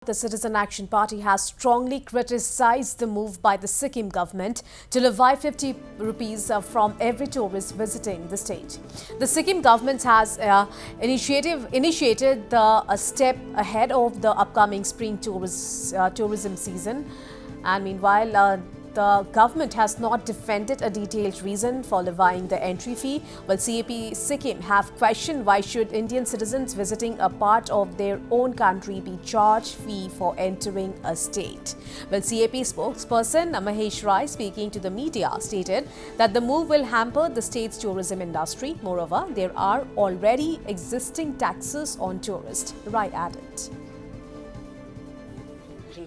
the Citizen Action Party has strongly criticized the move by the Sikkim government to levy 50 rupees from every tourist visiting the state. The Sikkim government has initiated a step ahead of the upcoming spring tourism season, and meanwhile the government has not defended a detailed reason for levying the entry fee, while CAP Sikkim have questioned why should Indian citizens visiting a part of their own country be charged fee for entering a state. Well, CAP spokesperson Mahesh Rai, speaking to the media, stated that the move will hamper the state's tourism industry. Moreover, there are already existing taxes on tourists. Rai added.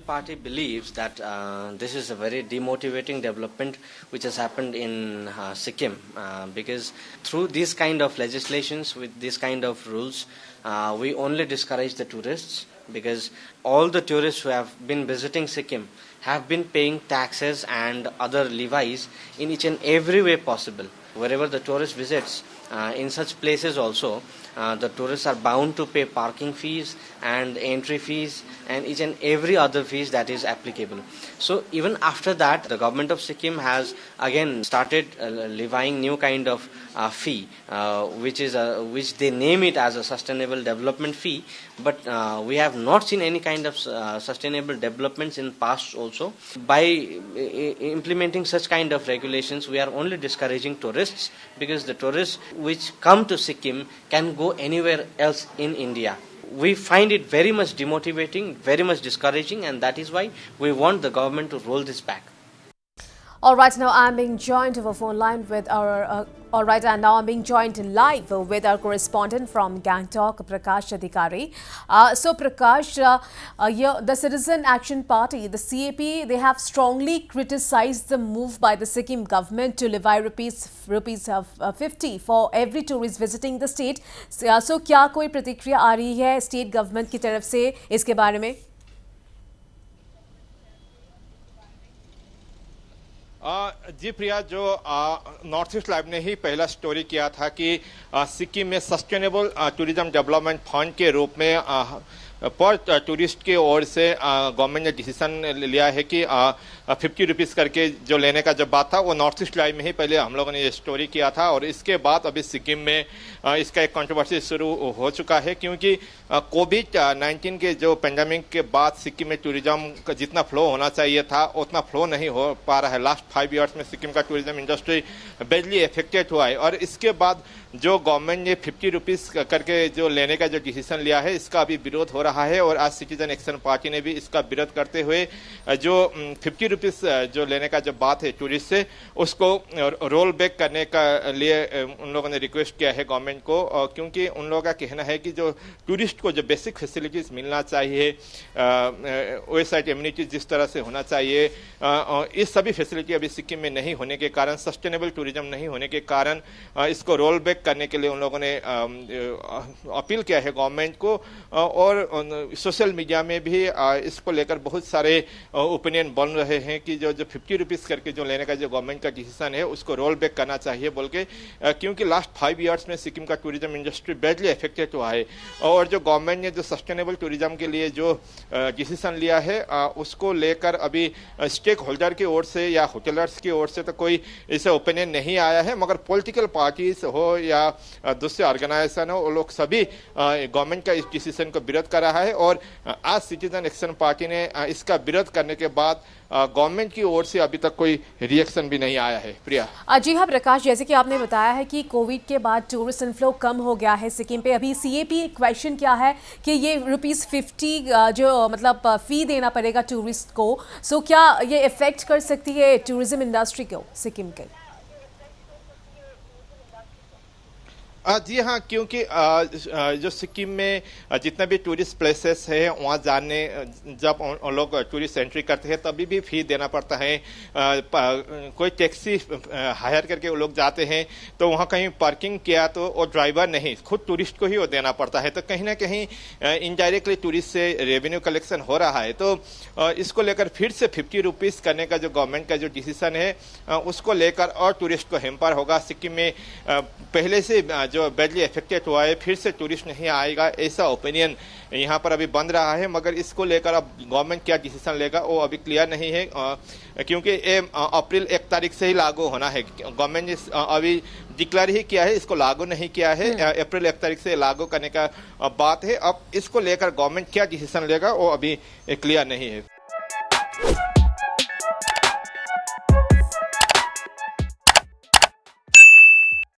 Party believes that this is a very demotivating development which has happened in Sikkim because through these kind of legislations with these kind of rules we only discourage the tourists, because all the tourists who have been visiting Sikkim have been paying taxes and other levies in each and every way possible. Wherever the tourist visits, in such places also, the tourists are bound to pay parking fees and entry fees and each and every other fees that is applicable. So even after that, the government of Sikkim has again started levying new kind of fee, which they name it as a sustainable development fee. But we have not seen any kind of sustainable developments in past also. By implementing such kind of regulations, we are only discouraging tourists, because the tourists which come to Sikkim can go anywhere else in India. We find it very much demotivating, very much discouraging, and that is why we want the government to roll this back. All right, now I'm being joined over phone line with our. Now I'm being joined live with our correspondent from Gangtok, Prakash Adhikari. So Prakash, the Citizen Action Party, the CAP, they have strongly criticized the move by the Sikkim government to levy rupees 50 for every tourist visiting the state. So क्या कोई प्रतिक्रिया आ रही है state government की तरफ से इसके बारे में? जी प्रिया, जो नॉर्थ ईस्ट लाइव ने ही पहला स्टोरी किया था कि सिक्किम में सस्टेनेबल टूरिज्म डेवलपमेंट फंड के रूप में पर टूरिस्ट की ओर से गवर्नमेंट ने डिसीजन लिया है कि 50 रुपीज़ करके जो लेने का जब बात था, वो नॉर्थ ईस्ट लाइव में ही पहले हम लोगों ने ये स्टोरी किया था। और इसके बाद अभी सिक्किम में इसका एक कंट्रोवर्सी शुरू हो चुका है, क्योंकि कोविड-19 के जो पेंडेमिक के बाद सिक्किम में टूरिज्म का जितना फ्लो होना चाहिए था उतना फ्लो नहीं हो पा रहा है। लास्ट 5 ईयर्स में सिक्किम का टूरिज्म इंडस्ट्री बैडली अफेक्टेड हुआ है। और इसके बाद जो गवर्नमेंट ने 50 रुपीज़ करके जो लेने का जो डिसीजन लिया है, इसका अभी विरोध हो रहा है। और आज सिटीजन एक्शन पार्टी ने भी इसका विरोध करते हुए जो 50 रुपीज़ जो लेने का जो बात है टूरिस्ट से, उसको रोल बैक करने का लिए उन लोगों ने रिक्वेस्ट किया है गवर्नमेंट को, क्योंकि उन लोगों का कहना है कि जो टूरिस्ट को जो बेसिक फैसिलिटीज़ मिलना चाहिए, वेबसाइट इम्यूनिटीज जिस तरह से होना चाहिए, इस सभी फैसिलिटी अभी सिक्किम में नहीं होने के कारण, सस्टेनेबल टूरिज्म नहीं होने के कारण इसको रोल बैक करने के लिए उन लोगों ने अपील किया है गवर्नमेंट को। और सोशल मीडिया में भी इसको लेकर बहुत सारे ओपिनियन बन रहे हैं कि जो 50 रुपीज़ करके जो लेने का जो गवर्नमेंट का डिसीजन है उसको रोल बैक करना चाहिए बोल के, क्योंकि लास्ट 5 ईयर्स में सिक्किम का टूरिज्म इंडस्ट्री बैडली अफेक्टेड हुआ है। और जो गवर्नमेंट ने जो सस्टेनेबल टूरिज्म के लिए जो डिसीजन लिया है उसको लेकर अभी स्टेक होल्डर की ओर से या होटलर्स की ओर से तो कोई ऐसा ओपिनियन नहीं आया है, मगर पॉलिटिकल पार्टीज हो या दूसरे ऑर्गेनाइजेशन हो, वो लोग सभी गवर्नमेंट का इस डिसीजन को विरोध कर रहा है। और आज सिटीजन एक्शन पार्टी ने इसका विरोध करने के बाद गवर्नमेंट की ओर से अभी तक कोई रिएक्शन भी नहीं आया है। प्रिया जी हाँ प्रकाश, जैसे कि आपने बताया है कि कोविड के बाद टूरिस्ट इनफ्लो कम हो गया है सिक्किम पे, अभी सीएपी क्वेश्चन क्या है कि ये रुपीस 50 जो मतलब फी देना पड़ेगा टूरिस्ट को, सो क्या ये इफेक्ट कर सकती है टूरिज्म इंडस्ट्री को सिक्किम के? जी हाँ, क्योंकि जो सिक्किम में जितना भी टूरिस्ट प्लेसेस है वहाँ जाने जब उन लोग टूरिस्ट एंट्री करते हैं तभी भी फी देना पड़ता है। कोई टैक्सी हायर करके वो लोग जाते हैं तो वहाँ कहीं पार्किंग किया तो वो ड्राइवर नहीं, खुद टूरिस्ट को ही वो देना पड़ता है। तो कहीं ना कहीं इनडायरेक्टली टूरिस्ट से रेवेन्यू कलेक्शन हो रहा है। तो इसको लेकर फिर से 50 रुपीज़ करने का जो गवर्नमेंट का जो डिसीजन है उसको लेकर और टूरिस्ट को हेम्पर होगा। सिक्किम में पहले से जो बैडली अफेक्टेड हुआ है फिर से टूरिस्ट नहीं आएगा, ऐसा ओपिनियन यहाँ पर अभी बन रहा है। मगर इसको लेकर अब गवर्नमेंट क्या डिसीजन लेगा वो अभी क्लियर नहीं है, क्योंकि ये अप्रैल 1 तारीख से ही लागू होना है। गवर्नमेंट ने अभी डिक्लेयर ही किया है, इसको लागू नहीं किया है। अप्रैल 1 तारीख से लागू करने का बात है। अब इसको लेकर गवर्नमेंट क्या डिसीजन लेगा वो अभी क्लियर नहीं है।